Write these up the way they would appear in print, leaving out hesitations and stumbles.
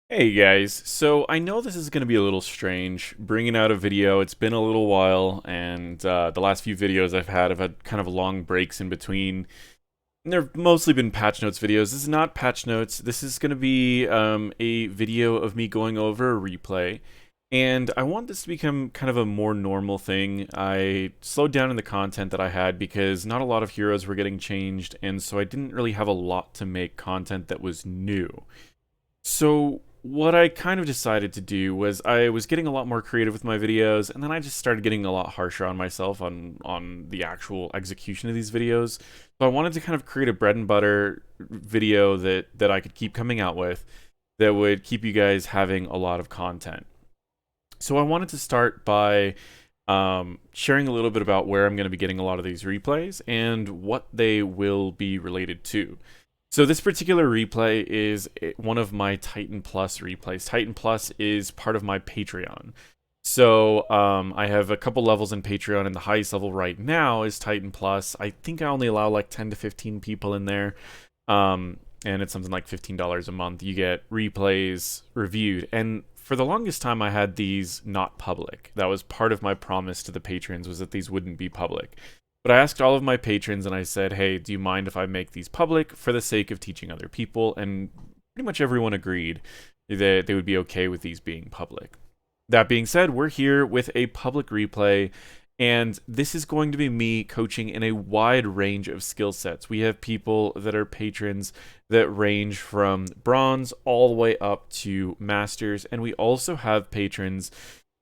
Hey guys, so I know this is going to be a little strange bringing out a video. It's been a little while, and the last few videos I've had kind of long breaks in between. And they've mostly been patch notes videos. This is not patch notes. This is going to be a video of me going over a replay. And I want this to become kind of a more normal thing. I slowed down in the content that I had because not a lot of heroes were getting changed, and so I didn't really have a lot to make content that was new. So what I kind of decided to do was I was getting a lot more creative with my videos, and then I just started getting a lot harsher on myself on the actual execution of these videos. So I wanted to kind of create a bread and butter video that I could keep coming out with that would keep you guys having a lot of content. So I wanted to start by sharing a little bit about where I'm going to be getting a lot of these replays and what they will be related to. So this particular replay is one of my Titan Plus replays. Titan Plus is part of my Patreon. So I have a couple levels in Patreon, and the highest level right now is Titan Plus. I think I only allow like 10 to 15 people in there. And it's something like $15 a month. You get replays reviewed. And for the longest time, I had these not public. That was part of my promise to the patrons, was that these wouldn't be public. But I asked all of my patrons and I said, hey, do you mind if I make these public for the sake of teaching other people? And pretty much everyone agreed that they would be okay with these being public. That being said, we're here with a public replay, and this is going to be me coaching in a wide range of skill sets. We have people that are patrons that range from bronze all the way up to masters, and we also have patrons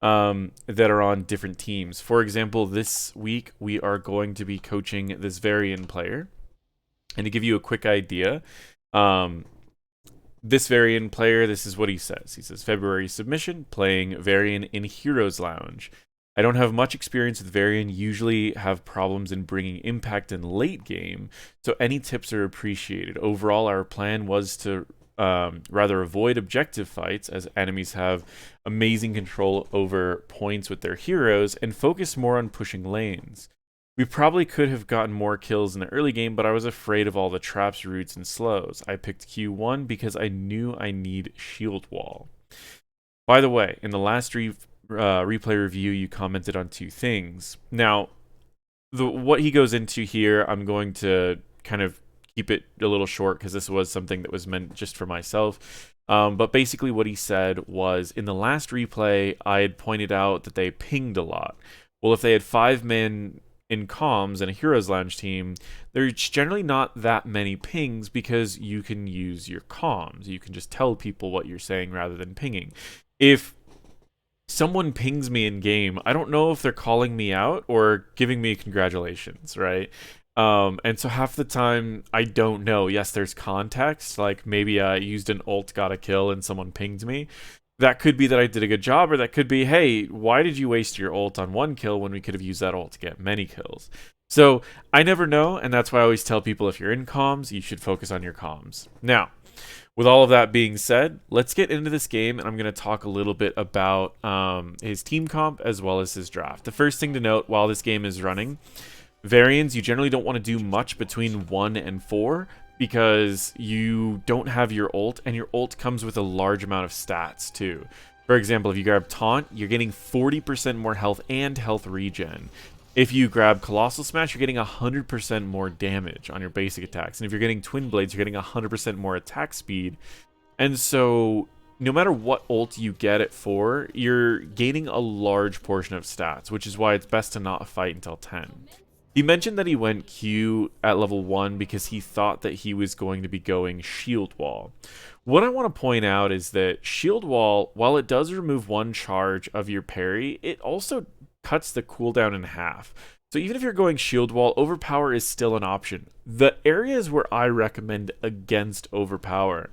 that are on different teams. For example, this week we are going to be coaching this Varian player. And to give you a quick idea, this Varian player, this is what he says. He says, February submission, playing Varian in Heroes Lounge. I don't have much experience with Varian, usually have problems in bringing impact in late game, so any tips are appreciated. Overall, our plan was to rather avoid objective fights, as enemies have amazing control over points with their heroes, and focus more on pushing lanes. We probably could have gotten more kills in the early game, but I was afraid of all the traps, roots, and slows. I picked Q1 because I knew I need shield wall. By the way, in the last replay review, you commented on two things. Now, what he goes into here, I'm going to kind of keep it a little short because this was something that was meant just for myself. But basically, what he said was in the last replay, I had pointed out that they pinged a lot. Well, if they had 5 men in comms and a Heroes Lounge team, there's generally not that many pings because you can use your comms. You can just tell people what you're saying rather than pinging. If someone pings me in game, I don't know if they're calling me out or giving me congratulations, right? And so half the time I don't know. Yes, there's context, like maybe I used an ult, got a kill, and someone pinged me. That could be that I did a good job, or that could be, hey, why did you waste your ult on one kill when we could have used that ult to get many kills? So I never know, and that's why I always tell people if you're in comms, you should focus on your comms. Now, with all of that being said, let's get into this game, and I'm going to talk a little bit about his team comp as well as his draft. The first thing to note while this game is running, Varians, you generally don't want to do much between 1 and 4 because you don't have your ult, and your ult comes with a large amount of stats too. For example, if you grab Taunt, you're getting 40% more health and health regen. If you grab Colossal Smash, you're getting 100% more damage on your basic attacks. And if you're getting Twin Blades, you're getting 100% more attack speed. And so, no matter what ult you get at 4, you're gaining a large portion of stats, which is why it's best to not fight until 10. He mentioned that he went Q at level 1 because he thought that he was going to be going Shield Wall. What I want to point out is that Shield Wall, while it does remove 1 charge of your parry, it also cuts the cooldown in half. So even if you're going Shield Wall, Overpower is still an option. The areas where I recommend against Overpower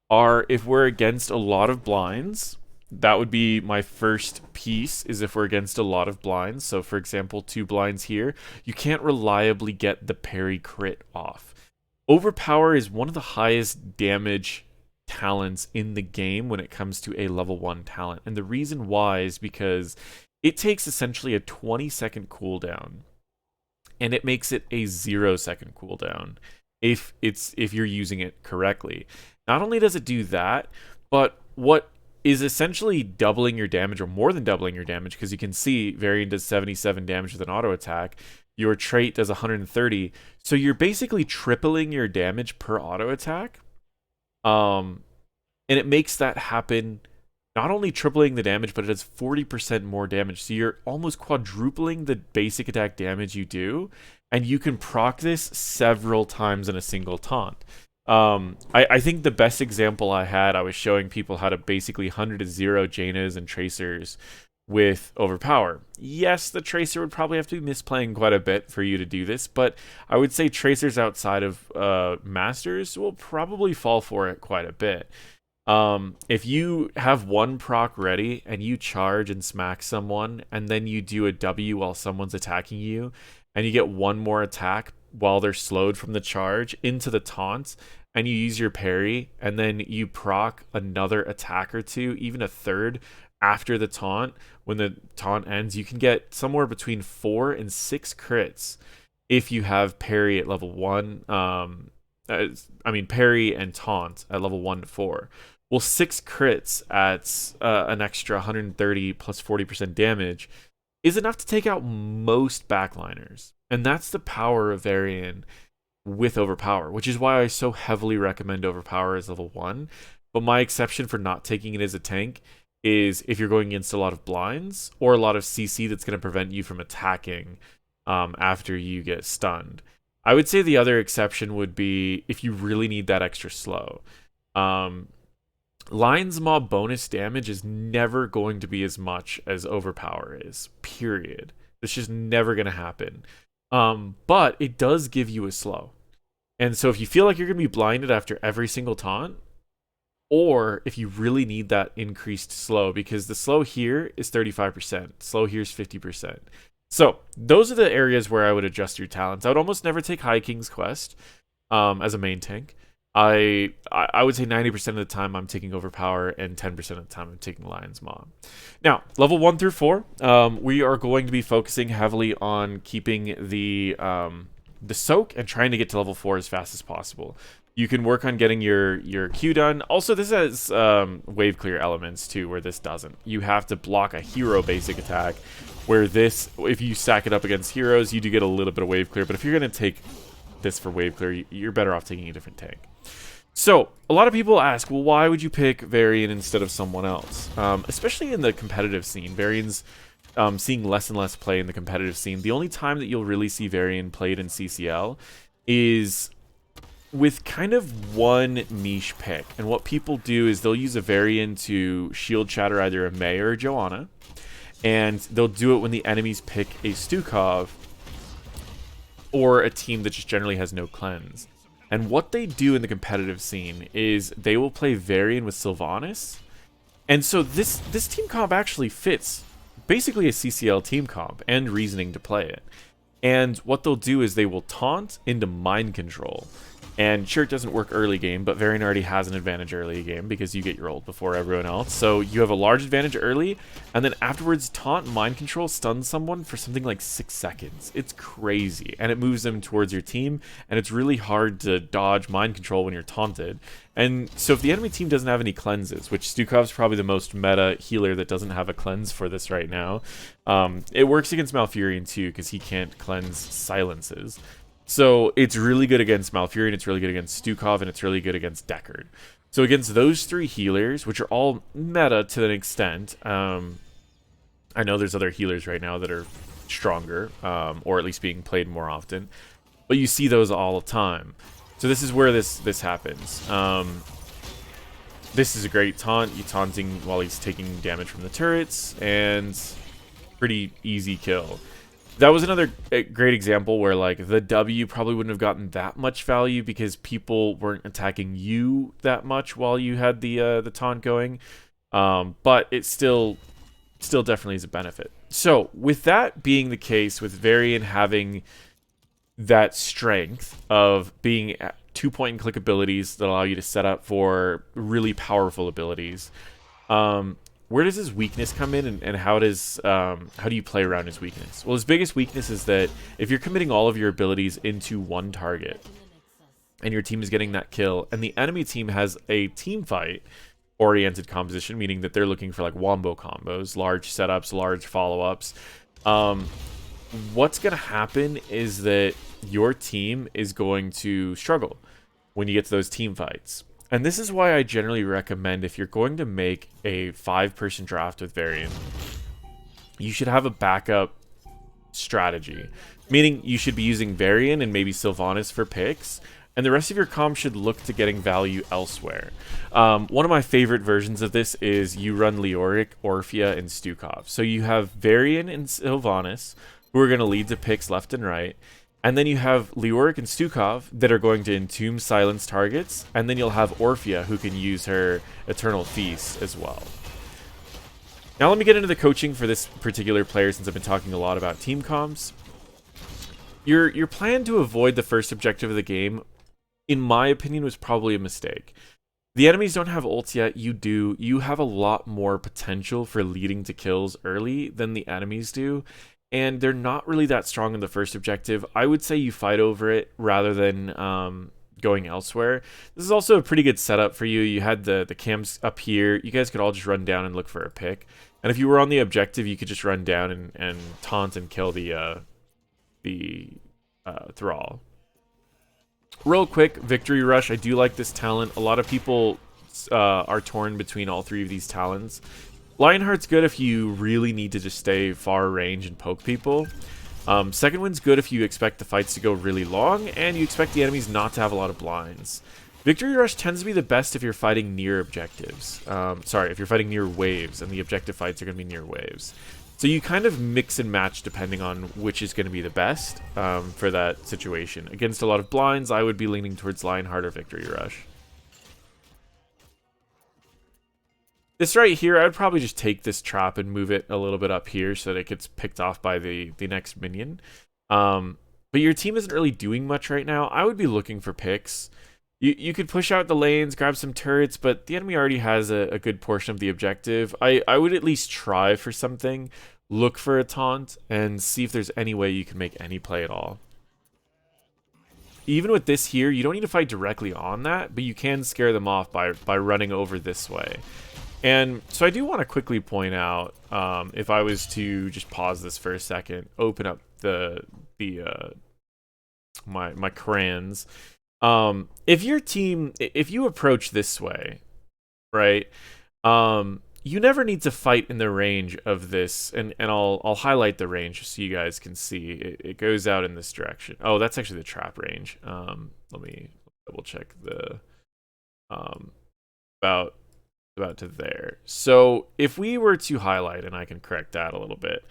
are if we're against a lot of blinds. That would be my first piece, is if we're against a lot of blinds. So for example, 2 blinds here, you can't reliably get the parry crit off. Overpower is one of the highest damage talents in the game when it comes to a level 1 talent. And the reason why is because it takes essentially a 20-second cooldown, and it makes it a 0-second cooldown if you're using it correctly. Not only does it do that, but what is essentially doubling your damage, or more than doubling your damage, because you can see Varian does 77 damage with an auto attack. Your trait does 130. So you're basically tripling your damage per auto attack. And it makes that happen, not only tripling the damage, but it does 40% more damage. So you're almost quadrupling the basic attack damage you do, and you can proc this several times in a single taunt. I think the best example I was showing people how to basically 100 to 0 Janas and Tracers with Overpower. Yes, the Tracer would probably have to be misplaying quite a bit for you to do this, but I would say Tracers outside of Masters will probably fall for it quite a bit. If you have one proc ready and you charge and smack someone, and then you do a W while someone's attacking you, and you get one more attack while they're slowed from the charge into the taunt, and you use your parry, and then you proc another attack or two, even a third after the taunt, when the taunt ends, you can get somewhere between 4 and 6 crits if you have parry at level 1. Parry and taunt at level 1 to 4. Well, 6 crits at an extra 130 plus 40% damage is enough to take out most backliners. And that's the power of Varian with Overpower, which is why I so heavily recommend Overpower as level 1. But my exception for not taking it as a tank is if you're going against a lot of blinds or a lot of CC that's going to prevent you from attacking after you get stunned. I would say the other exception would be if you really need that extra slow. Lion's Maw bonus damage is never going to be as much as Overpower is, period. It's just never going to happen. But it does give you a slow. And so if you feel like you're going to be blinded after every single taunt, or if you really need that increased slow, because the slow here is 35%, slow here is 50%. So those are the areas where I would adjust your talents. I would almost never take High King's Quest as a main tank. I would say 90% of the time I'm taking Overpower, and 10% of the time I'm taking Lion's Maw. Now, level 1 through 4, we are going to be focusing heavily on keeping the soak and trying to get to level 4 as fast as possible. You can work on getting your Q done. Also, this has wave clear elements too, where this doesn't. You have to block a hero basic attack, where this, if you stack it up against heroes, you do get a little bit of wave clear. But if you're going to take this for wave clear, you're better off taking a different tank. So, a lot of people ask, well, why would you pick Varian instead of someone else? Especially in the competitive scene. Varian's seeing less and less play in the competitive scene. The only time that you'll really see Varian played in CCL is with kind of one niche pick. And what people do is they'll use a Varian to shield shatter either a Mei or a Joanna. And they'll do it when the enemies pick a Stukov or a team that just generally has no cleanse. And what they do in the competitive scene is they will play Varian with Sylvanas. And so this team comp actually fits basically a CCL team comp and reasoning to play it. And what they'll do is they will taunt into mind control. And sure, it doesn't work early game, but Varian already has an advantage early game because you get your ult before everyone else. So you have a large advantage early, and then afterwards taunt mind control stuns someone for something like 6 seconds. It's crazy, and it moves them towards your team, and it's really hard to dodge mind control when you're taunted. And so if the enemy team doesn't have any cleanses, which Stukov's probably the most meta healer that doesn't have a cleanse for this right now, it works against Malfurion too because he can't cleanse silences. So it's really good against Malfurion, it's really good against Stukov, and it's really good against Deckard. So against those 3 healers, which are all meta to an extent, I know there's other healers right now that are stronger, or at least being played more often, but you see those all the time. So this is where this happens. This is a great taunt. You taunting while he's taking damage from the turrets, and pretty easy kill. That was another great example where like the W probably wouldn't have gotten that much value because people weren't attacking you that much while you had the taunt going, but it still definitely is a benefit. So with that being the case, with Varian having that strength of being 2-point and click abilities that allow you to set up for really powerful abilities, where does his weakness come in, and how do you play around his weakness? Well, his biggest weakness is that if you're committing all of your abilities into one target and your team is getting that kill and the enemy team has a team fight, oriented composition, meaning that they're looking for like wombo combos, large setups, large follow-ups. What's going to happen is that your team is going to struggle when you get to those team fights. And this is why I generally recommend, if you're going to make a 5-person draft with Varian, you should have a backup strategy. Meaning you should be using Varian and maybe Sylvanas for picks, and the rest of your comp should look to getting value elsewhere. One of my favorite versions of this is you run Leoric, Orphea, and Stukov. So you have Varian and Sylvanas, who are going to lead to picks left and right. And then you have Leoric and Stukov that are going to entomb silence targets. And then you'll have Orphea, who can use her Eternal Feast as well. Now let me get into the coaching for this particular player, since I've been talking a lot about team comms. Your plan to avoid the first objective of the game, in my opinion, was probably a mistake. The enemies don't have ults yet. You do. You have a lot more potential for leading to kills early than the enemies do. And they're not really that strong in the first objective. I would say you fight over it rather than going elsewhere. This is also a pretty good setup for you. You had the cams up here. You guys could all just run down and look for a pick. And if you were on the objective, you could just run down and taunt and kill the Thrall. Real quick, Victory Rush. I do like this talent. A lot of people are torn between all 3 of these talents. Lionheart's good if you really need to just stay far range and poke people. Second Wind's good if you expect the fights to go really long and you expect the enemies not to have a lot of blinds. Victory Rush tends to be the best if you're fighting near objectives. Sorry, if you're fighting near waves, and the objective fights are going to be near waves. So you kind of mix and match depending on which is going to be the best for that situation. Against a lot of blinds, I would be leaning towards Lionheart or Victory Rush. This right here, I would probably just take this trap and move it a little bit up here so that it gets picked off by the next minion. But your team isn't really doing much right now. I would be looking for picks. You could push out the lanes, grab some turrets, but the enemy already has a good portion of the objective. I would at least try for something, look for a taunt, and see if there's any way you can make any play at all. Even with this here, you don't need to fight directly on that, but you can scare them off by running over this way. And so I do want to quickly point out, if I was to just pause this for a second, open up my crayons. If you approach this way, right, you never need to fight in the range of this, and I'll highlight the range so you guys can see. It goes out in this direction. Oh, that's actually the trap range. Let me double check the about to there. So if we were to highlight, and I can correct that a little bit,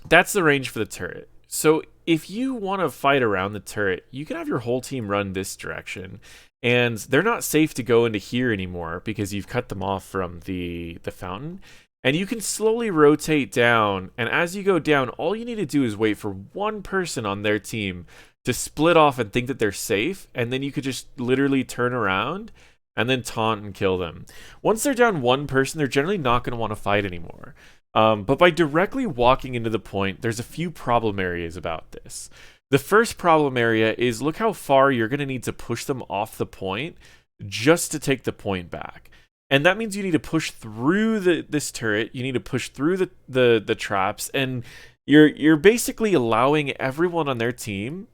that's the range for the turret. So if you want to fight around the turret, you can have your whole team run this direction, and they're not safe to go into here anymore because you've cut them off from the fountain. And you can slowly rotate down, and as you go down, all you need to do is wait for one person on their team to split off and think that they're safe, and then you could just literally turn around and then taunt and kill them. Once they're down one person, they're generally not going to want to fight anymore. But by directly walking into the point, there's a few problem areas about this. The first problem area is look how far you're going to need to push them off the point just to take the point back. And that means you need to push through this turret, you need to push through the traps, and you're basically allowing everyone on their team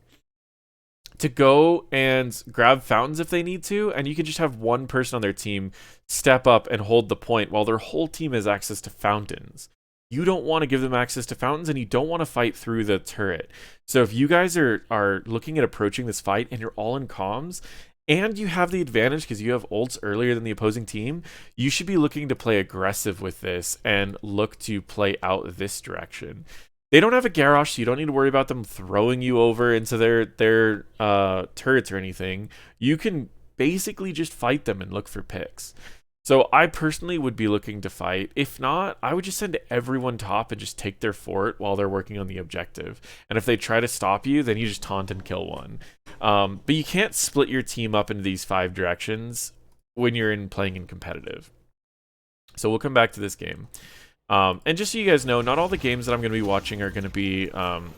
to go and grab fountains if they need to, and you can just have one person on their team step up and hold the point while their whole team has access to fountains. You don't want to give them access to fountains, and you don't want to fight through the turret. So if you guys are looking at approaching this fight and you're all in comms, and you have the advantage because you have ults earlier than the opposing team, you should be looking to play aggressive with this and look to play out this direction. They don't have a garrosh, so you don't need to worry about them throwing you over into their turrets or anything. You can basically just fight them and look for picks. So I personally would be looking to fight. If not, I would just send everyone top and just take their fort while they're working on the objective. And if they try to stop you, then you just taunt and kill one. But you can't split your team up into these 5 directions when you're playing in competitive. So we'll come back to this game. And just so you guys know, not all the games that I'm going to be watching are going to be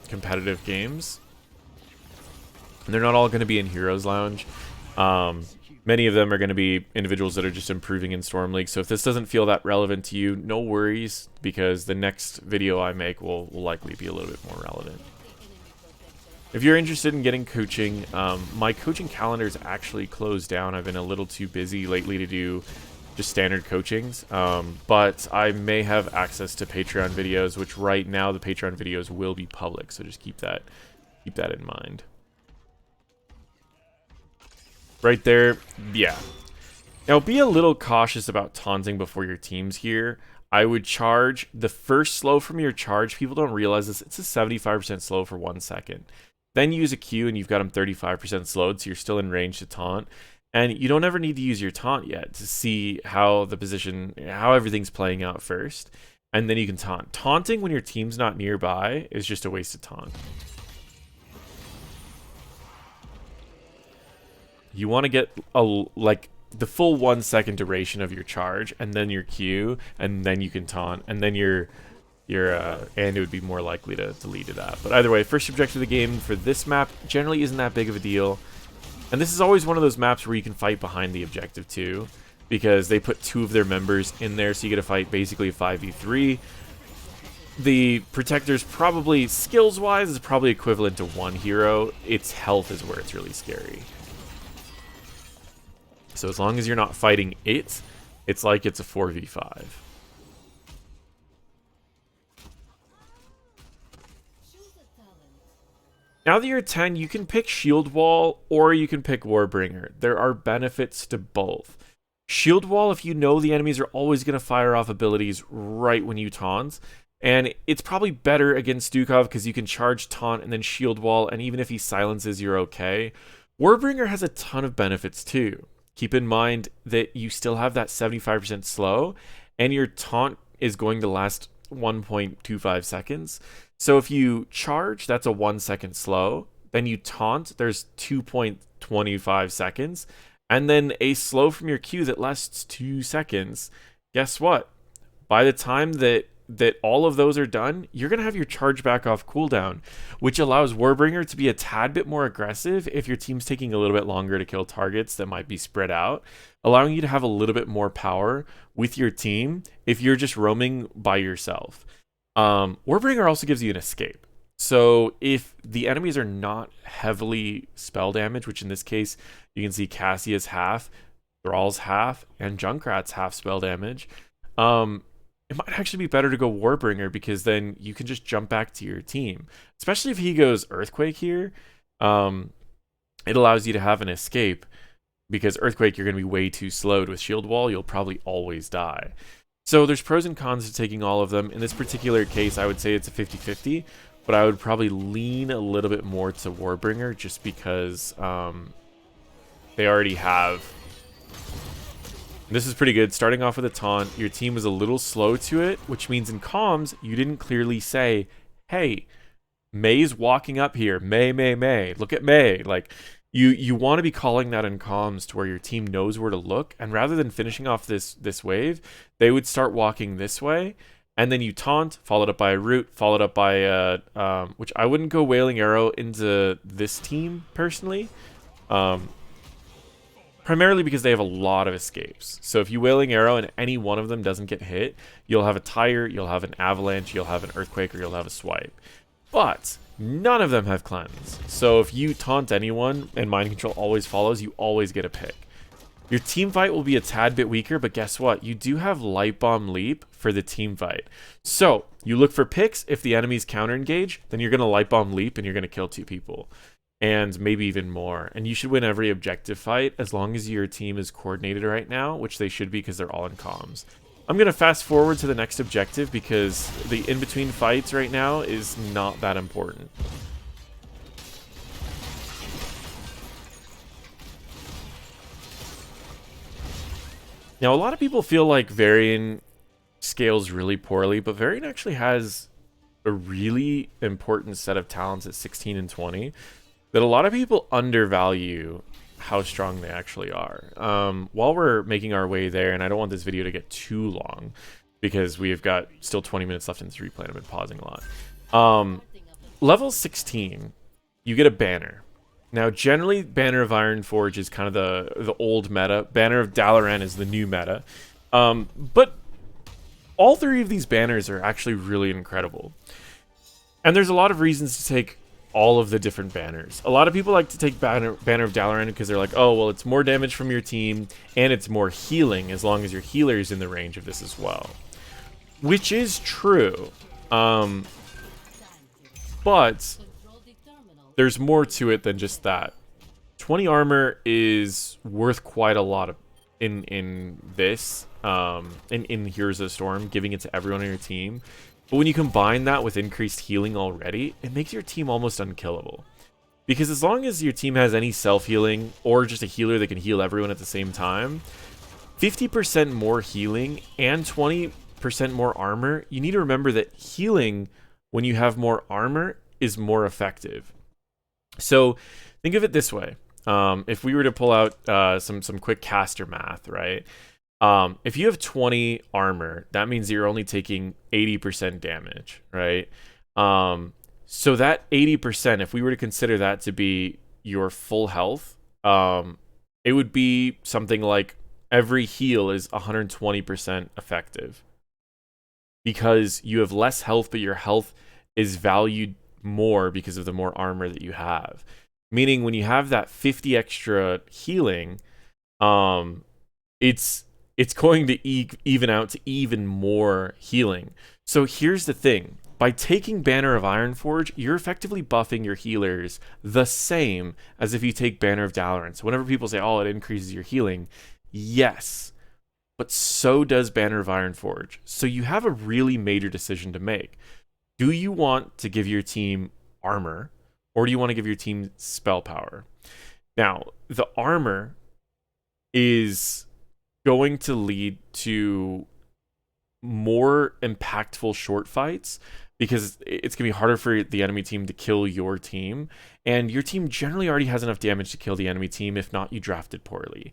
competitive games. And they're not all going to be in Heroes Lounge. Many of them are going to be individuals that are just improving in Storm League. So if this doesn't feel that relevant to you, no worries, because the next video I make will likely be a little bit more relevant. If you're interested in getting coaching, my coaching calendar is actually closed down. I've been a little too busy lately to do just standard coachings, but I may have access to Patreon videos, which right now the Patreon videos will be public. So just keep that in mind. Right there, yeah. Now be a little cautious about taunting before your teams here. I would charge the first slow from your charge. People don't realize this. It's a 75% slow for 1 second. Then use a Q and you've got them 35% slowed, so you're still in range to taunt. And you don't ever need to use your taunt yet to see how the position, how everything's playing out first. And then you can taunt. Taunting when your team's not nearby is just a waste of taunt. You want to get like the full 1 second duration of your charge, and then your Q, and then you can taunt, and then and it would be more likely to lead to that. But either way, first objective of the game for this map generally isn't that big of a deal. And this is always one of those maps where you can fight behind the objective too, because they put 2 of their members in there, so you get to fight basically a 5v3. The Protector's probably, skills-wise, is probably equivalent to 1 hero. Its health is where it's really scary. So as long as you're not fighting it, it's like it's a 4v5. Now that you're 10, you can pick Shield Wall or you can pick Warbringer. There are benefits to both. Shield Wall, if you know the enemies are always going to fire off abilities right when you taunt, and it's probably better against Stukov because you can charge taunt and then Shield Wall, and even if he silences, you're okay. Warbringer has a ton of benefits too. Keep in mind that you still have that 75% slow, and your taunt is going to last 1.25 seconds. So if you charge, that's a 1 second slow. Then you taunt, there's 2.25 seconds. And then a slow from your Q that lasts 2 seconds. Guess what? By the time that all of those are done, you're going to have your charge back off cooldown, which allows Warbringer to be a tad bit more aggressive if your team's taking a little bit longer to kill targets that might be spread out, allowing you to have a little bit more power with your team if you're just roaming by yourself. Warbringer also gives you an escape. So if the enemies are not heavily spell damage, which in this case, you can see Cassia's half, Thrall's half, and Junkrat's half spell damage, it might actually be better to go Warbringer because then you can just jump back to your team. Especially if he goes Earthquake here, it allows you to have an escape because Earthquake, you're going to be way too slowed. With Shield Wall, you'll probably always die. So there's pros and cons to taking all of them. In this particular case, I would say it's a 50-50, but I would probably lean a little bit more to Warbringer just because they already have... This is pretty good. Starting off with a taunt, your team was a little slow to it, which means in comms, you didn't clearly say, hey, May's walking up here. May. Look at May. Like, you want to be calling that in comms to where your team knows where to look. And rather than finishing off this wave, they would start walking this way. And then you taunt, followed up by a root, followed up by which I wouldn't go Wailing Arrow into this team, personally. Primarily because they have a lot of escapes. So if you Wailing Arrow and any one of them doesn't get hit, you'll have a Tire, you'll have an Avalanche, you'll have an Earthquake, or you'll have a Swipe. But none of them have Cleanse. So if you taunt anyone and Mind Control always follows, you always get a pick. Your team fight will be a tad bit weaker, but guess what? You do have Light Bomb Leap for the team fight. So you look for picks. If the enemies counter engage, then you're going to Light Bomb Leap and you're going to kill 2 people. And maybe even more. And you should win every objective fight as long as your team is coordinated right now, which they should be because they're all in comms. I'm going to fast forward to the next objective because the in-between fights right now is not that important. Now, a lot of people feel like Varian scales really poorly, but Varian actually has a really important set of talents at 16 and 20 that a lot of people undervalue how strong they actually are. While we're making our way there, and I don't want this video to get too long because we've got still 20 minutes left in this replay and I've been pausing a lot. Level 16, you get a banner. Now, generally, Banner of Ironforge is kind of the old meta. Banner of Dalaran is the new meta. But all three of these banners are actually really incredible. And there's a lot of reasons to take all of the different banners. A lot of people like to take Banner of Dalaran because they're like, oh, well, it's more damage from your team, and it's more healing as long as your healer is in the range of this as well. Which is true. But there's more to it than just that. 20 armor is worth quite a lot of in this, in Heroes of the Storm, giving it to everyone on your team. But when you combine that with increased healing already, it makes your team almost unkillable. Because as long as your team has any self-healing, or just a healer that can heal everyone at the same time, 50% more healing and 20% more armor, you need to remember that healing, when you have more armor, is more effective. So think of it this way. If we were to pull out some quick caster math, right? If you have 20 armor, that means you're only taking 80% damage, right? So that 80%, if we were to consider that to be your full health, it would be something like every heal is 120% effective. Because you have less health, but your health is valued more because of the more armor that you have. Meaning when you have that 50 extra healing, it's going to even out to even more healing. So here's the thing. By taking Banner of Ironforge, you're effectively buffing your healers the same as if you take Banner of Dalaran. So whenever people say, oh, it increases your healing, yes, but so does Banner of Ironforge. So you have a really major decision to make. Do you want to give your team armor, or do you want to give your team spell power? Now, the armor is going to lead to more impactful short fights because it's going to be harder for the enemy team to kill your team. And your team generally already has enough damage to kill the enemy team. If not, you drafted poorly.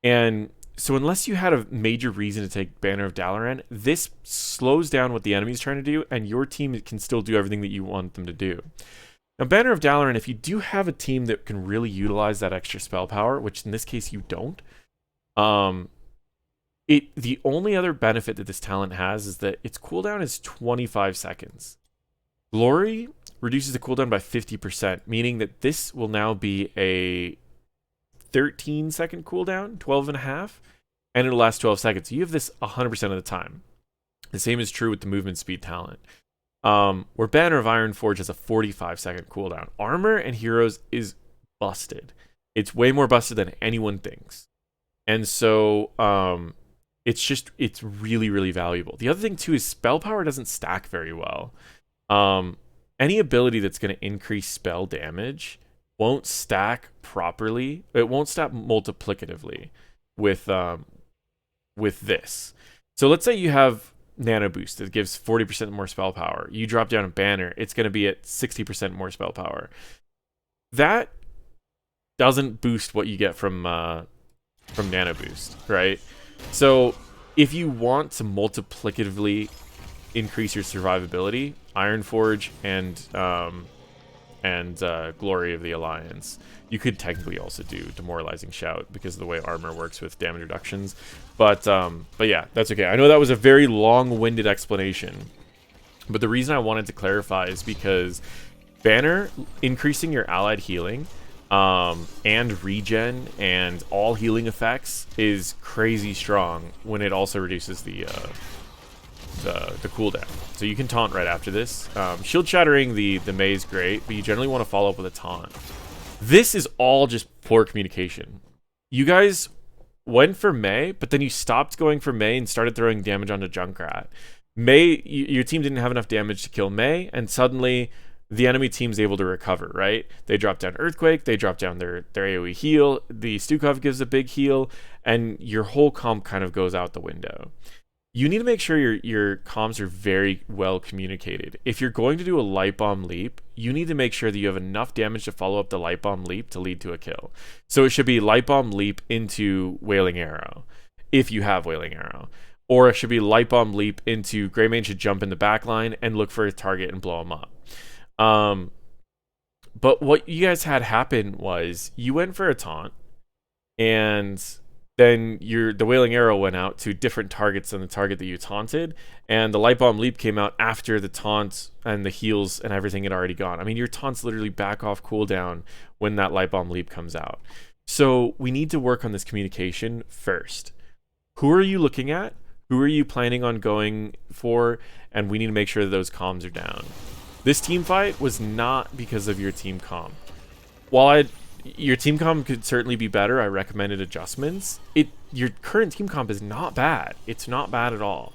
And so unless you had a major reason to take Banner of Dalaran, this slows down what the enemy's trying to do, and your team can still do everything that you want them to do. Now, Banner of Dalaran, if you do have a team that can really utilize that extra spell power, which in this case you don't, the only other benefit that this talent has is that its cooldown is 25 seconds. Glory reduces the cooldown by 50%, meaning that this will now be a 13-second cooldown, 12 and a half, and it'll last 12 seconds. So you have this 100% of the time. The same is true with the movement speed talent. Where Banner of Ironforge has a 45-second cooldown. Armor and heroes is busted. It's way more busted than anyone thinks. And so it's really, really valuable. The other thing too is spell power doesn't stack very well. Any ability that's going to increase spell damage won't stack properly. It won't stack multiplicatively with this. So let's say you have Nano Boost that gives 40% more spell power. You drop down a Banner, it's going to be at 60% more spell power. That doesn't boost what you get from Nano Boost, right? So if you want to multiplicatively increase your survivability, Ironforge and Glory of the Alliance. You could technically also do Demoralizing Shout because of the way armor works with damage reductions. But yeah, that's okay. I know that was a very long-winded explanation, but the reason I wanted to clarify is because Banner increasing your allied healing and regen and all healing effects is crazy strong when it also reduces the cooldown. So you can taunt right after this. Shield Shattering the Mei is great, but you generally want to follow up with a taunt. This is all just poor communication. You guys went for Mei, but then you stopped going for Mei and started throwing damage onto Junkrat. Mei, your team didn't have enough damage to kill Mei, and suddenly the enemy team's able to recover, right? They drop down Earthquake, they drop down their AoE heal, the Stukov gives a big heal, and your whole comp kind of goes out the window. You need to make sure your comms are very well communicated. If you're going to do a Light Bomb Leap, you need to make sure that you have enough damage to follow up the Light Bomb Leap to lead to a kill. So it should be Light Bomb Leap into Wailing Arrow, if you have Wailing Arrow. Or it should be Light Bomb Leap into Greymane should jump in the back line and look for a target and blow him up. But what you guys had happen was you went for a taunt, and then the Wailing Arrow went out to different targets than the target that you taunted, and the Light Bomb Leap came out after the taunt and the heals and everything had already gone. I mean, your taunts literally back off cooldown when that Light Bomb Leap comes out. So we need to work on this communication first. Who are you looking at? Who are you planning on going for? And we need to make sure that those comms are down. This team fight was not because of your team comm. While your team comp could certainly be better, I recommended adjustments. Your current team comp is not bad. It's not bad at all.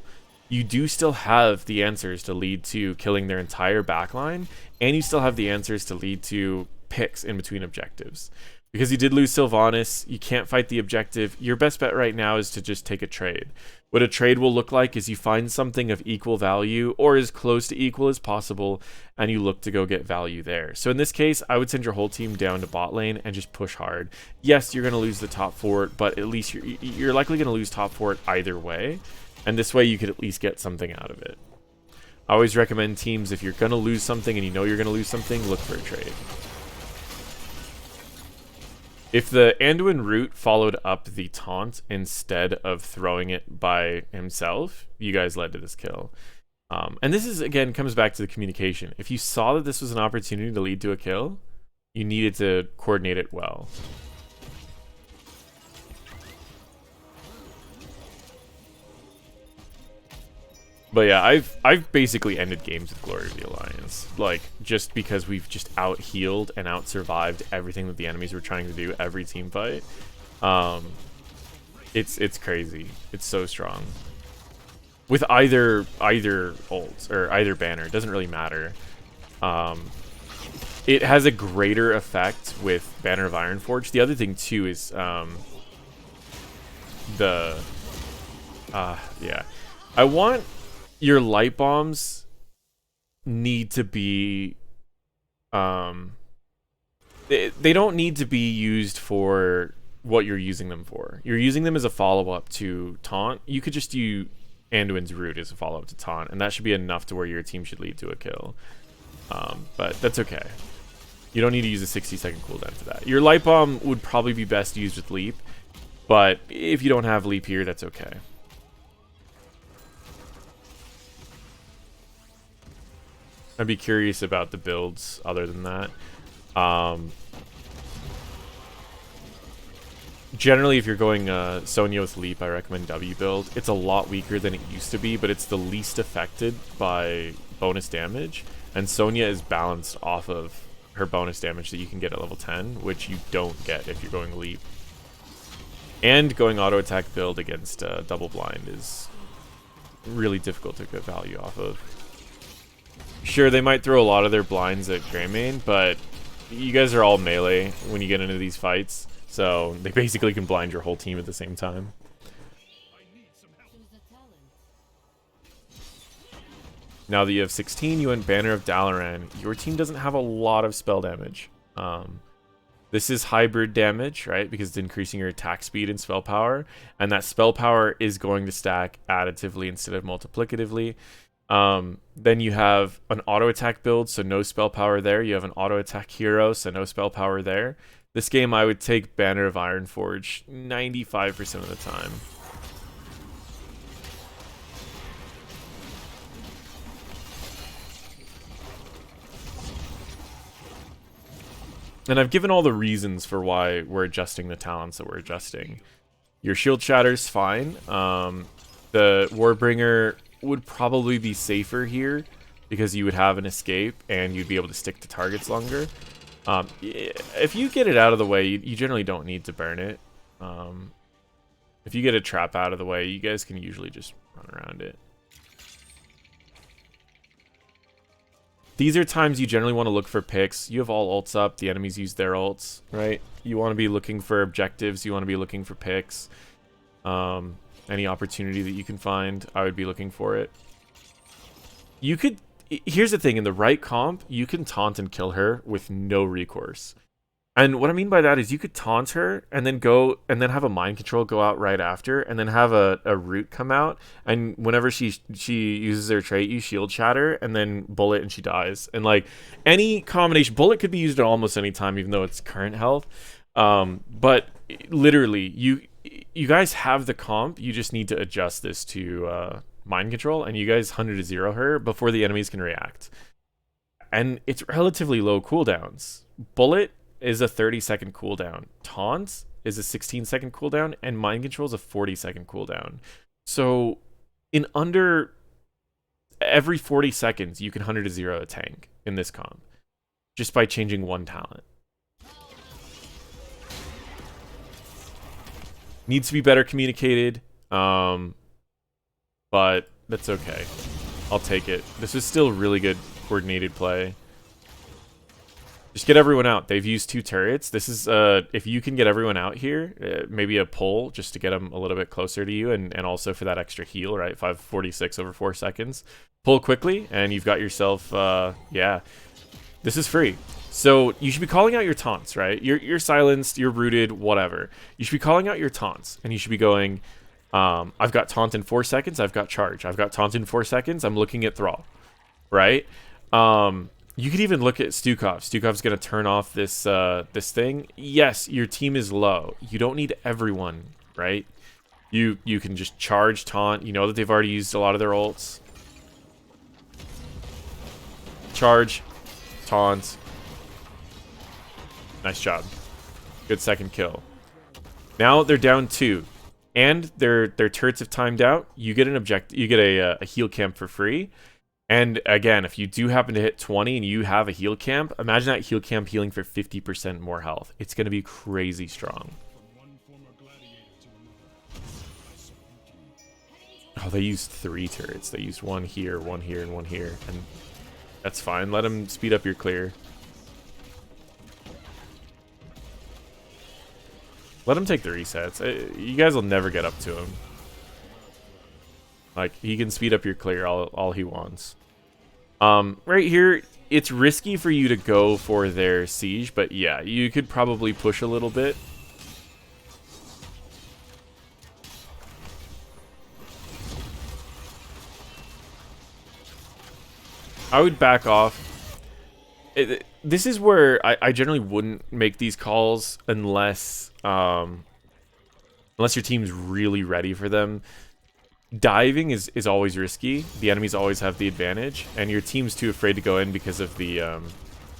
You do still have the answers to lead to killing their entire backline, and you still have the answers to lead to picks in between objectives. Because you did lose Sylvanas, you can't fight the objective. Your best bet right now is to just take a trade. What a trade will look like is you find something of equal value or as close to equal as possible, and you look to go get value there. So in this case, I would send your whole team down to bot lane and just push hard. Yes, you're going to lose the top fort, but at least you're likely going to lose top fort either way, and this way you could at least get something out of it. I always recommend teams, if you're going to lose something and you know you're going to lose something, look for a trade. If the Anduin root followed up the taunt instead of throwing it by himself, you guys led to this kill. And this is, again, comes back to the communication. If you saw that this was an opportunity to lead to a kill, you needed to coordinate it well. But yeah, I've basically ended games with Glory of the Alliance, like, just because we've just out-healed and out-survived everything that the enemies were trying to do every team fight. It's crazy. It's so strong. With either ult or either banner, it doesn't really matter. It has a greater effect with Banner of Ironforge. The other thing too is yeah, I want your light bombs need to be they don't need to be used for what you're using them for. You're using them as a follow-up to taunt. You could just do Anduin's root as a follow-up to taunt, and that should be enough to where your team should lead to a kill. But that's okay. You don't need to use a 60-second cooldown for that. Your light bomb would probably be best used with leap, but if you don't have leap here, that's okay. I'd be curious about the builds other than that. Generally, if you're going Sonya with leap, I recommend W build. It's a lot weaker than it used to be, but it's the least affected by bonus damage. And Sonya is balanced off of her bonus damage that you can get at level 10, which you don't get if you're going leap. And going auto attack build against double blind is really difficult to get value off of. Sure, they might throw a lot of their blinds at Greymane, but you guys are all melee when you get into these fights, so they basically can blind your whole team at the same time. Now that you have 16, you went Banner of Dalaran. Your team doesn't have a lot of spell damage. This is hybrid damage, right? Because it's increasing your attack speed and spell power, and that spell power is going to stack additively instead of multiplicatively. Then you have an auto attack build, so no spell power there. You have an auto attack hero, so no spell power there. This game, I would take Banner of Ironforge 95% of the time. And I've given all the reasons for why we're adjusting the talents that we're adjusting. Your shield shatter's fine. The Warbringer would probably be safer here because you would have an escape and you'd be able to stick to targets longer. If you get it out of the way, you generally don't need to burn it. If you get a trap out of the way, you guys can usually just run around it. These are times you generally want to look for picks. You have all ults up. The enemies use their ults, right? You want to be looking for objectives. You want to be looking for picks. Any opportunity that you can find, I would be looking for it. You could... Here's the thing. In the right comp, you can taunt and kill her with no recourse. And what I mean by that is you could taunt her and then go and then have a mind control go out right after and then have a root come out, and whenever she uses her trait, you shield shatter and then bullet and she dies. And like any combination, bullet could be used at almost any time even though it's current health. But literally you guys have the comp, you just need to adjust this to mind control, and you guys 100 to 0 her before the enemies can react. And it's relatively low cooldowns. Bullet is a 30-second cooldown. Taunt is a 16-second cooldown, and mind control is a 40-second cooldown. So in under every 40 seconds, you can 100 to 0 a tank in this comp just by changing one talent. Needs to be better communicated, but that's okay. I'll take it. This is still really good coordinated play. Just get everyone out. They've used 2 turrets. This is, if you can get everyone out here, maybe a pull just to get them a little bit closer to you, and also for that extra heal, right? 546 over 4 seconds. Pull quickly, and you've got yourself, yeah. This is free. So you should be calling out your taunts, right? You're silenced, you're rooted, whatever. You should be calling out your taunts, and you should be going, I've got taunt in 4 seconds, I've got charge. I've got taunt in 4 seconds, I'm looking at thrall, right? You could even look at Stukov. Stukov's going to turn off this this thing. Yes, your team is low. You don't need everyone, right? You can just charge taunt. You know that they've already used a lot of their ults. Charge, taunt. Nice job. Good second kill. Now they're down 2. And their turrets have timed out. You get an you get a heal camp for free. And again, if you do happen to hit 20 and you have a heal camp, imagine that heal camp healing for 50% more health. It's going to be crazy strong. Oh, they used 3 turrets. They used 1 here, 1 here, and 1 here. And that's fine. Let them speed up your clear. Let him take the resets. You guys will never get up to him. Like, he can speed up your clear all he wants. Right here, it's risky for you to go for their siege, but yeah, you could probably push a little bit. I would back off. This is where I generally wouldn't make these calls unless unless your team's really ready for them. Diving is always risky. The enemies always have the advantage, and your team's too afraid to go in because of the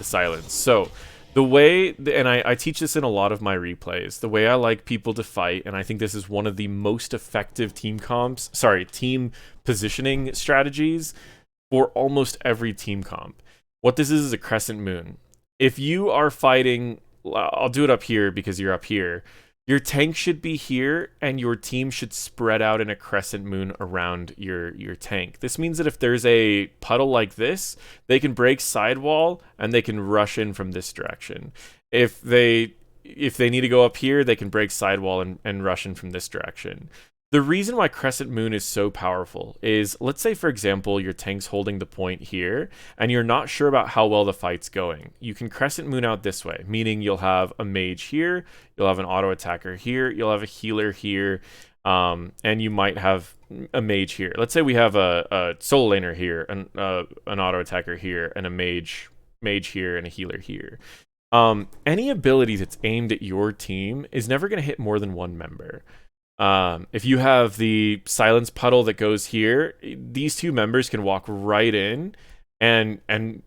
silence. So the way, and I teach this in a lot of my replays, the way I like people to fight, and I think this is one of the most effective team positioning strategies for almost every team comp. What this is a crescent moon. If you are fighting, I'll do it up here because you're up here. Your tank should be here, and your team should spread out in a crescent moon around your tank. This means that if there's a puddle like this, they can break sidewall, and they can rush in from this direction. If they need to go up here, they can break sidewall and rush in from this direction. The reason why Crescent Moon is so powerful is, let's say, for example, your tank's holding the point here, and you're not sure about how well the fight's going. You can Crescent Moon out this way, meaning you'll have a mage here, you'll have an auto attacker here, you'll have a healer here, and you might have a mage here. Let's say we have a solo laner here, an auto attacker here, and a mage here, and a healer here. Any ability that's aimed at your team is never going to hit more than one member. If you have the silence puddle that goes here, these two members can walk right in, and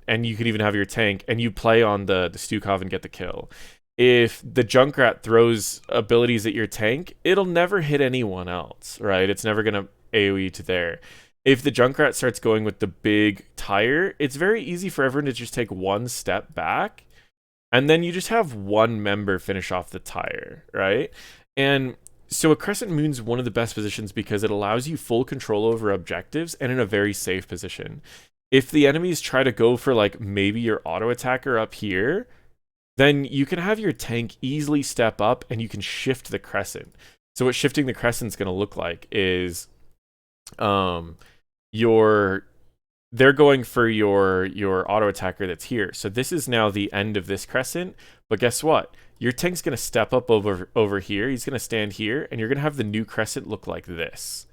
you can even have your tank, and you play on the Stukov and get the kill. If the Junkrat throws abilities at your tank, it'll never hit anyone else, right? It's never gonna AoE to there. If the Junkrat starts going with the big tire, it's very easy for everyone to just take one step back, and then you just have one member finish off the tire, right? And so a Crescent Moon's one of the best positions because it allows you full control over objectives and in a very safe position. If the enemies try to go for like maybe your auto attacker up here, then you can have your tank easily step up and you can shift the crescent. So what shifting the crescent is going to look like is your they're going for your auto attacker that's here. So this is now the end of this crescent. But guess what? Your tank's going to step up over here. He's going to stand here, and you're going to have the new crescent look like this.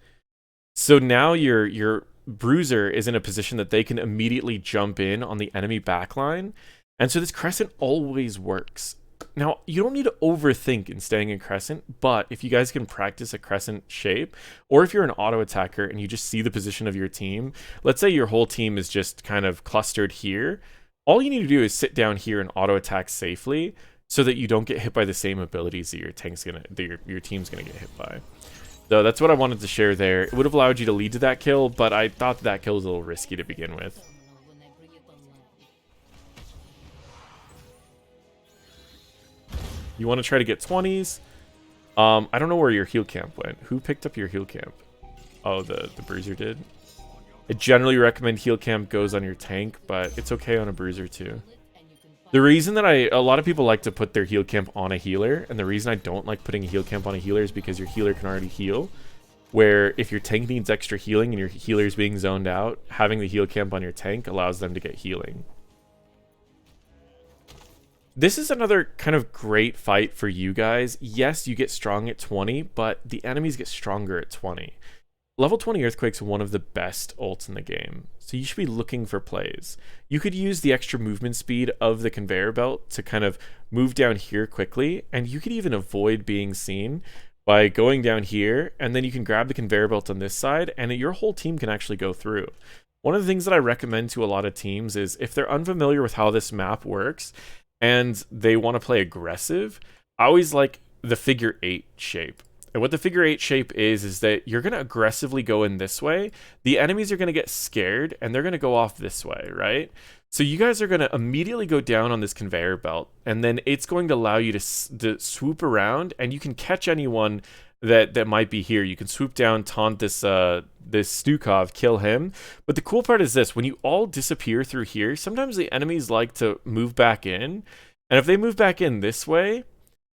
So now your bruiser is in a position that they can immediately jump in on the enemy backline. And so this crescent always works. Now, you don't need to overthink in staying in crescent, but if you guys can practice a crescent shape, or if you're an auto attacker and you just see the position of your team, let's say your whole team is just kind of clustered here, all you need to do is sit down here and auto attack safely so that you don't get hit by the same abilities that your team's gonna get hit by. So that's what I wanted to share there. It would have allowed you to lead to that kill, but I thought that kill was a little risky to begin with. You want to try to get 20s. I don't know where your heal camp went. Who picked up your heal camp? Oh, the bruiser did. I generally recommend heal camp goes on your tank, but it's okay on a bruiser too. The reason that a lot of people like to put their heal camp on a healer, and the reason I don't like putting a heal camp on a healer is because your healer can already heal. Where if your tank needs extra healing and your healer's being zoned out, having the heal camp on your tank allows them to get healing. This is another kind of great fight for you guys. Yes, you get strong at 20, but the enemies get stronger at 20. Level 20 Earthquake's one of the best ults in the game, so you should be looking for plays. You could use the extra movement speed of the conveyor belt to kind of move down here quickly, and you could even avoid being seen by going down here, and then you can grab the conveyor belt on this side, and your whole team can actually go through. One of the things that I recommend to a lot of teams is if they're unfamiliar with how this map works, and they want to play aggressive, I always like the figure 8 shape. And what the figure 8 shape is that you're going to aggressively go in this way. The enemies are going to get scared, and they're going to go off this way, right? So you guys are going to immediately go down on this conveyor belt, and then it's going to allow you to swoop around, and you can catch anyone that might be here. You can swoop down, taunt this Stukov, kill him. But the cool part is this: when you all disappear through here, sometimes the enemies like to move back in. And if they move back in this way,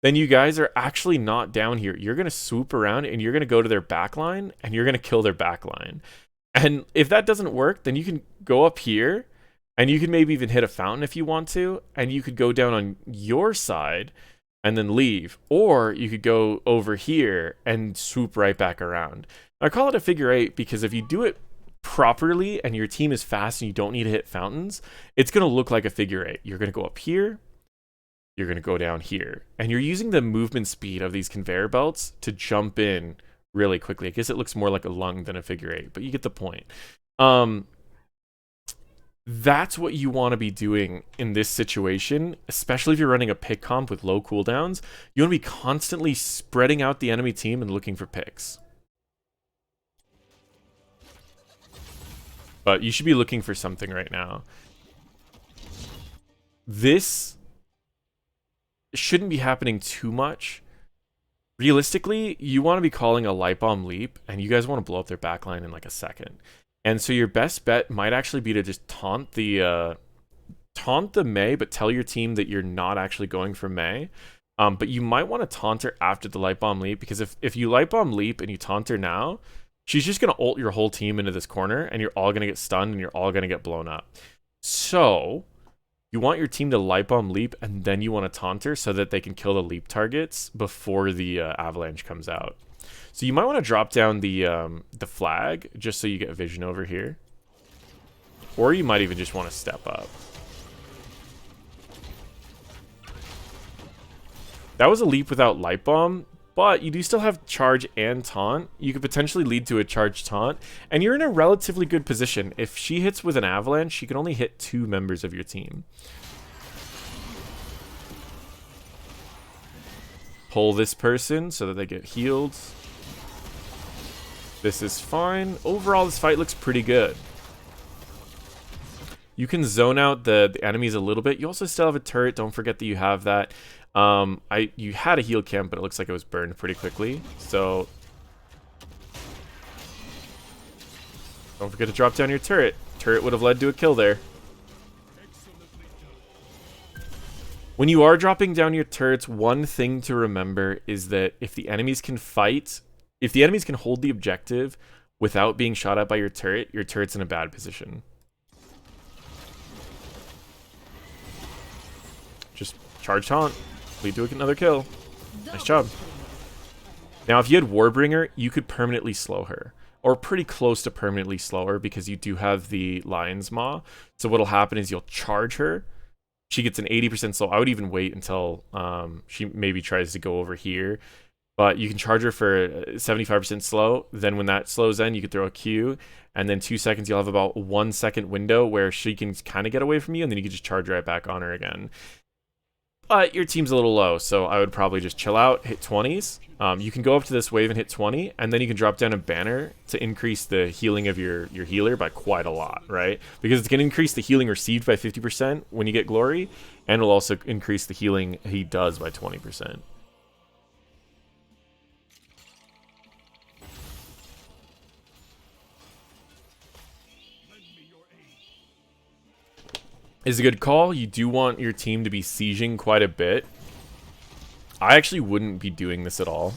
then you guys are actually not down here. You're going to swoop around and you're going to go to their backline and you're going to kill their backline. And if that doesn't work, then you can go up here and you can maybe even hit a fountain if you want to. And you could go down on your side and then leave, or you could go over here and swoop right back around. I call it a figure 8 because if you do it properly and your team is fast and you don't need to hit fountains, it's going to look like a figure 8. You're going to go up here, you're going to go down here, and you're using the movement speed of these conveyor belts to jump in really quickly. I guess it looks more like a lung than a figure 8, but you get the point. That's what you want to be doing in this situation, especially if you're running a pick comp with low cooldowns. You want to be constantly spreading out the enemy team and looking for picks. But you should be looking for something right now. This shouldn't be happening too much. Realistically, you want to be calling a light bomb leap, and you guys want to blow up their backline in like a second. And so your best bet might actually be to just taunt the Mei, but tell your team that you're not actually going for Mei. But you might want to taunt her after the light bomb leap, because if you light bomb leap and you taunt her now, she's just going to ult your whole team into this corner, and you're all going to get stunned, and you're all going to get blown up. So you want your team to light bomb leap, and then you want to taunt her so that they can kill the leap targets before the avalanche comes out. So you might want to drop down the flag just so you get vision over here. Or you might even just want to step up. That was a leap without light bomb, but you do still have charge and taunt. You could potentially lead to a charge taunt, and you're in a relatively good position. If she hits with an avalanche, she can only hit 2 members of your team. Pull this person so that they get healed. This is fine. Overall, this fight looks pretty good. You can zone out the enemies a little bit. You also still have a turret. Don't forget that you have that. You had a heal camp, but it looks like it was burned pretty quickly. So don't forget to drop down your turret. Turret would have led to a kill there. When you are dropping down your turrets, one thing to remember is that if the enemies can fight, if the enemies can hold the objective without being shot at by your turret's in a bad position. just charge taunt, lead to another kill. Nice job. Now, if you had Warbringer, you could permanently slow her, or pretty close to permanently slow her, because you do have the Lion's Maw. So what'll happen is you'll charge her. She gets an 80% slow. I would even wait until she maybe tries to go over here. But you can charge her for 75% slow. Then when that slows in, you could throw a Q. And then 2 seconds, you'll have about 1 second window where she can kind of get away from you. And then you can just charge right back on her again. But your team's a little low, so I would probably just chill out, hit 20s. You can go up to this wave and hit 20, and then you can drop down a banner to increase the healing of your healer by quite a lot, right? Because it's going to increase the healing received by 50% when you get glory, and will also increase the healing he does by 20%. Is a good call. You do want your team to be sieging quite a bit. I actually wouldn't be doing this at all.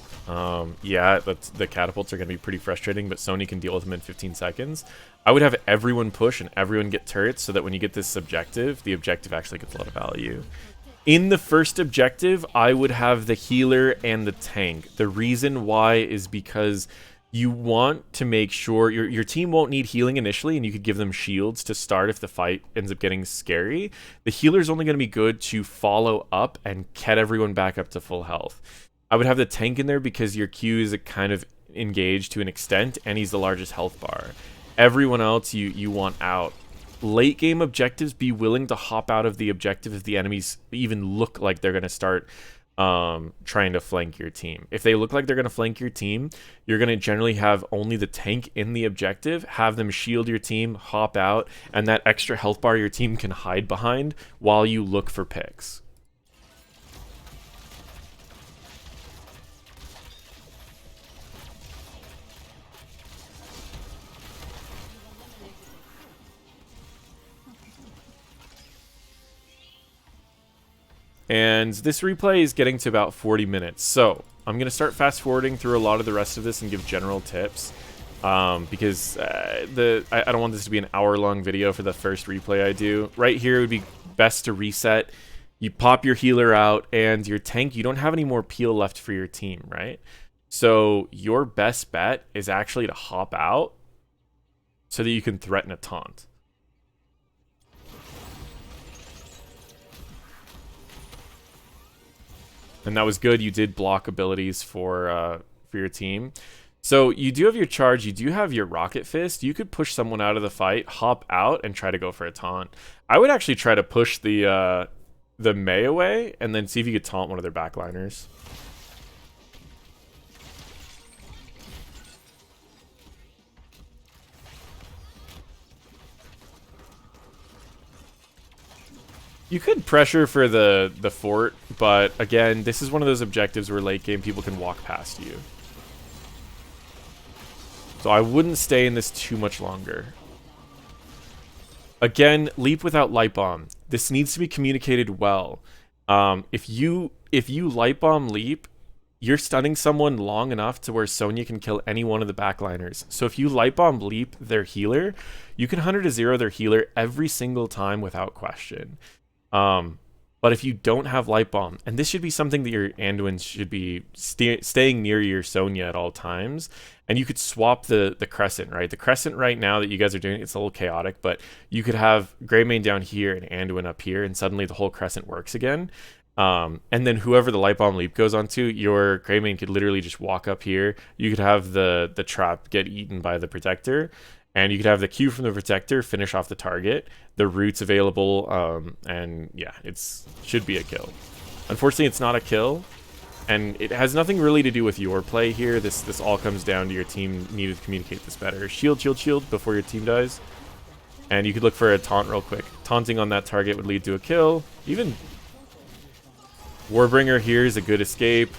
Yeah, the catapults are going to be pretty frustrating, but Sony can deal with them in 15 seconds. I would have everyone push and everyone get turrets so that when you get this objective, the objective actually gets a lot of value. In the first objective, I would have the healer and the tank. The reason why is because you want to make sure your team won't need healing initially, and you could give them shields to start if the fight ends up getting scary. The healer's only going to be good to follow up and get everyone back up to full health. I would have the tank in there because your Q is kind of engaged to an extent, and he's the largest health bar. Everyone else you want out. Late game objectives, be willing to hop out of the objective if the enemies even look like they're going to start trying to flank your team. If they look like they're going to flank your team, you're going to generally have only the tank in the objective, have them shield your team, hop out, and that extra health bar your team can hide behind while you look for picks. And this replay is getting to about 40 minutes. So I'm going to start fast forwarding through a lot of the rest of this and give general tips. Because I don't want this to be an hour-long video for the first replay I do. Right here, it would be best to reset. You pop your healer out, and your tank, you don't have any more peel left for your team, right? So your best bet is actually to hop out so that you can threaten a taunt. And that was good. You did block abilities for your team. So you do have your charge. You do have your rocket fist. You could push someone out of the fight, hop out, and try to go for a taunt. I would actually try to push the Mei away, and then see if you could taunt one of their backliners. You could pressure for the fort, but again, this is one of those objectives where late game people can walk past you. So I wouldn't stay in this too much longer. Again, leap without light bomb. This needs to be communicated well. If you light bomb leap, you're stunning someone long enough to where Sonya can kill any one of the backliners. So if you light bomb leap their healer, you can 100-0 their healer every single time without question. But if you don't have light bomb, and this should be something that your Anduins should be staying near your Sonya at all times, and you could swap the crescent, right? The crescent right now that you guys are doing, it's a little chaotic, but you could have Greymane down here and Anduin up here, and suddenly the whole crescent works again. And then whoever the light bomb leap goes onto, your Greymane could literally just walk up here. You could have the trap get eaten by the protector, and you could have the Q from the protector finish off the target. The root's available, and yeah, should be a kill. Unfortunately, it's not a kill, and it has nothing really to do with your play here. This all comes down to your team needed to communicate this better. Shield, shield, shield before your team dies. And you could look for a taunt real quick. Taunting on that target would lead to a kill. Even Warbringer here is a good escape.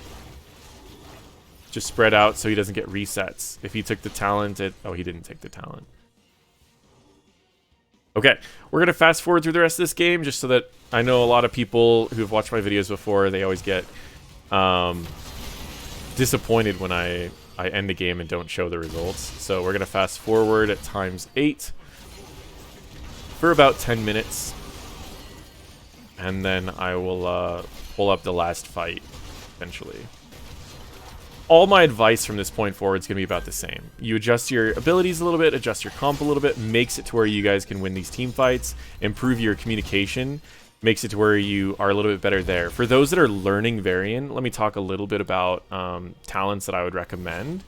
Just spread out so he doesn't get resets. If he took the talent, oh, he didn't take the talent. Okay, we're going to fast forward through the rest of this game just so that I know a lot of people who've watched my videos before, they always get disappointed when I end the game and don't show the results. So we're going to fast forward at ×8 for about 10 minutes. and then I will pull up the last fight eventually. All my advice from this point forward is going to be about the same. You adjust your abilities a little bit, adjust your comp a little bit, makes it to where you guys can win these team fights, improve your communication, makes it to where you are a little bit better there. For those that are learning Varian, let me talk a little bit about talents that I would recommend.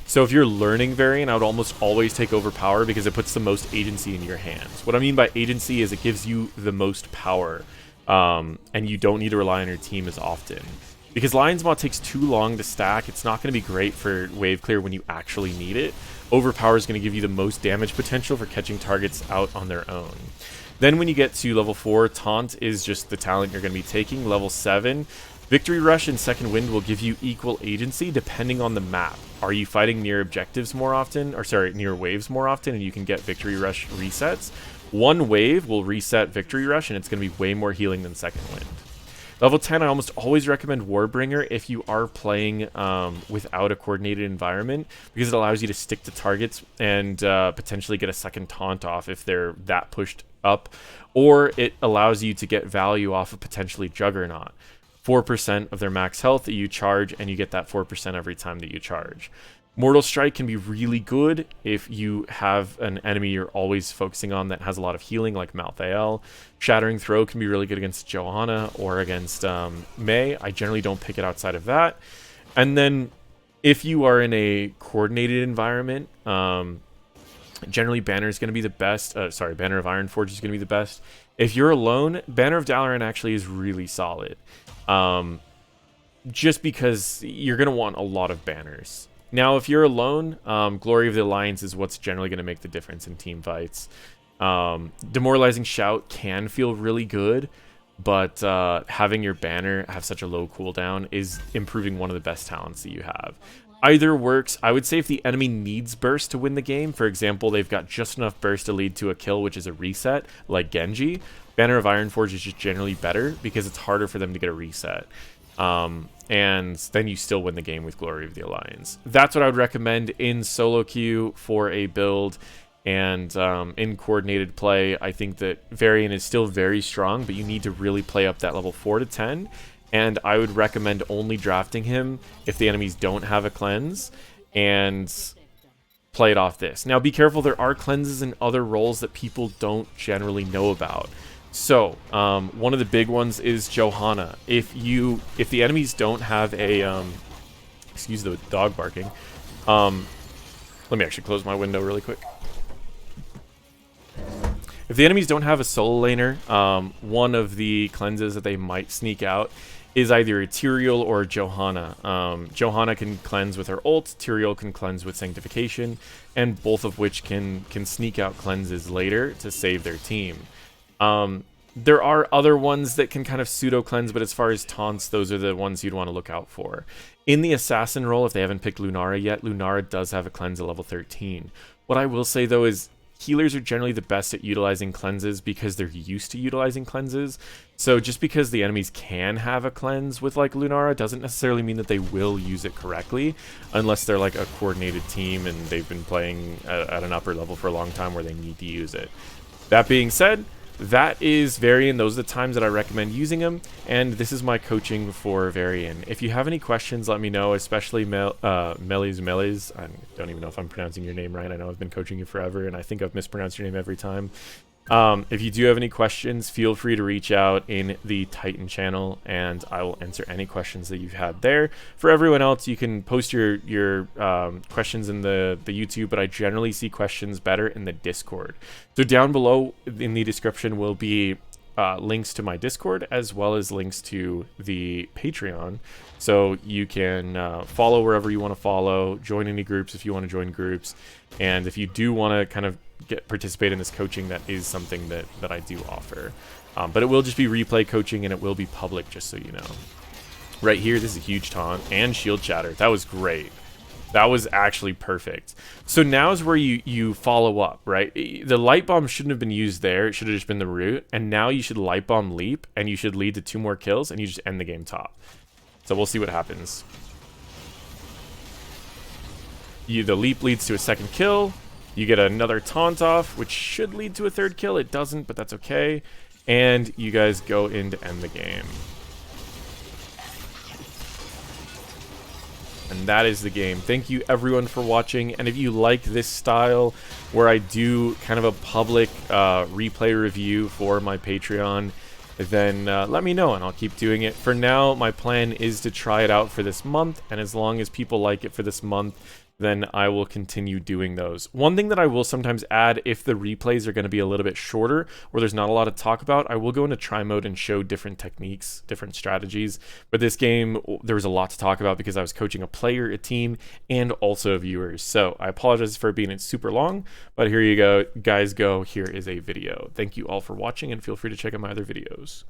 So if you're learning Varian, I would almost always take Overpower because it puts the most agency in your hands. What I mean by agency is it gives you the most power, and you don't need to rely on your team as often. Because Lion's Maw takes too long to stack, it's not going to be great for wave clear when you actually need it. Overpower is going to give you the most damage potential for catching targets out on their own. Then when you get to level 4, Taunt is just the talent you're going to be taking. Level 7, Victory Rush and Second Wind will give you equal agency depending on the map. Are you fighting near objectives more often, or sorry, near waves more often, and you can get Victory Rush resets? One wave will reset Victory Rush, and it's going to be way more healing than Second Wind. Level 10, I almost always recommend Warbringer if you are playing without a coordinated environment, because it allows you to stick to targets and potentially get a second taunt off if they're that pushed up, or it allows you to get value off of potentially Juggernaut. 4% of their max health that you charge, and you get that 4% every time that you charge. Mortal Strike can be really good if you have an enemy you're always focusing on that has a lot of healing, like Malthael. Shattering Throw can be really good against Johanna or against Mei. I generally don't pick it outside of that. And then if you are in a coordinated environment, generally Banner is going to be the best. Banner of Ironforge is going to be the best. If you're alone, Banner of Dalaran actually is really solid. Just because you're going to want a lot of banners. Now, if you're alone, Glory of the Alliance is what's generally going to make the difference in team fights. Demoralizing Shout can feel really good, but having your banner have such a low cooldown is improving one of the best talents that you have. Either works. I would say if the enemy needs burst to win the game, for example, they've got just enough burst to lead to a kill, which is a reset, like Genji, Banner of Ironforge is just generally better because it's harder for them to get a reset. And then you still win the game with Glory of the Alliance. That's what I would recommend in solo queue for a build, and in coordinated play. I think that Varian is still very strong, but you need to really play up that level 4 to 10, and I would recommend only drafting him if the enemies don't have a cleanse, and play it off this. Now be careful, there are cleanses in other roles that people don't generally know about. So, one of the big ones is Johanna. If the enemies don't have a, excuse the dog barking. Let me actually close my window really quick. If the enemies don't have a solo laner, one of the cleanses that they might sneak out is either a Tyrael or a Johanna. Johanna can cleanse with her ult, Tyrael can cleanse with Sanctification, and both of which can sneak out cleanses later to save their team. There are other ones that can kind of pseudo-cleanse, but as far as taunts, those are the ones you'd want to look out for. In the Assassin role, if they haven't picked Lunara yet, Lunara does have a cleanse at level 13. What I will say, though, is healers are generally the best at utilizing cleanses because they're used to utilizing cleanses. So just because the enemies can have a cleanse with, like, Lunara doesn't necessarily mean that they will use it correctly, unless they're, like, a coordinated team and they've been playing at an upper level for a long time where they need to use it. That being said, that is Varian. Those are the times that I recommend using them, and this is my coaching for Varian. If you have any questions, let me know, especially Melis. I don't even know if I'm pronouncing your name right. I know I've been coaching you forever, and I think I've mispronounced your name every time. If you do have any questions, feel free to reach out in the Titan channel, and I will answer any questions that you've had there. For everyone else, you can post your questions in the YouTube, but I generally see questions better in the Discord. So down below in the description will be links to my Discord, as well as links to the Patreon, so you can follow wherever you want to follow, join any groups if you want to join groups, and if you do want to kind of participate in this coaching, that is something that I do offer. But it will just be replay coaching, and it will be public, just so you know. Right here, this is a huge taunt and shield chatter. That was great. That was actually perfect. So now is where you follow up, right? The light bomb shouldn't have been used there. It should have just been the root. And now you should light bomb leap, and you should lead to 2 more kills, and you just end the game top. So we'll see what happens. The leap leads to a 2nd kill. You get another taunt off, which should lead to a 3rd kill. It doesn't, but that's okay. and you guys go in to end the game. And that is the game. Thank you everyone for watching, and if you like this style where I do kind of a public replay review for my Patreon, then let me know and I'll keep doing it. For now, my plan is to try it out for this month, and as long as people like it for this month, then I will continue doing those. One thing that I will sometimes add, if the replays are going to be a little bit shorter or there's not a lot to talk about, I will go into try mode and show different techniques, different strategies. But this game, there was a lot to talk about because I was coaching a player, a team, and also viewers. So I apologize for being super long, but here you go, guys go. Here is a video. Thank you all for watching, and feel free to check out my other videos.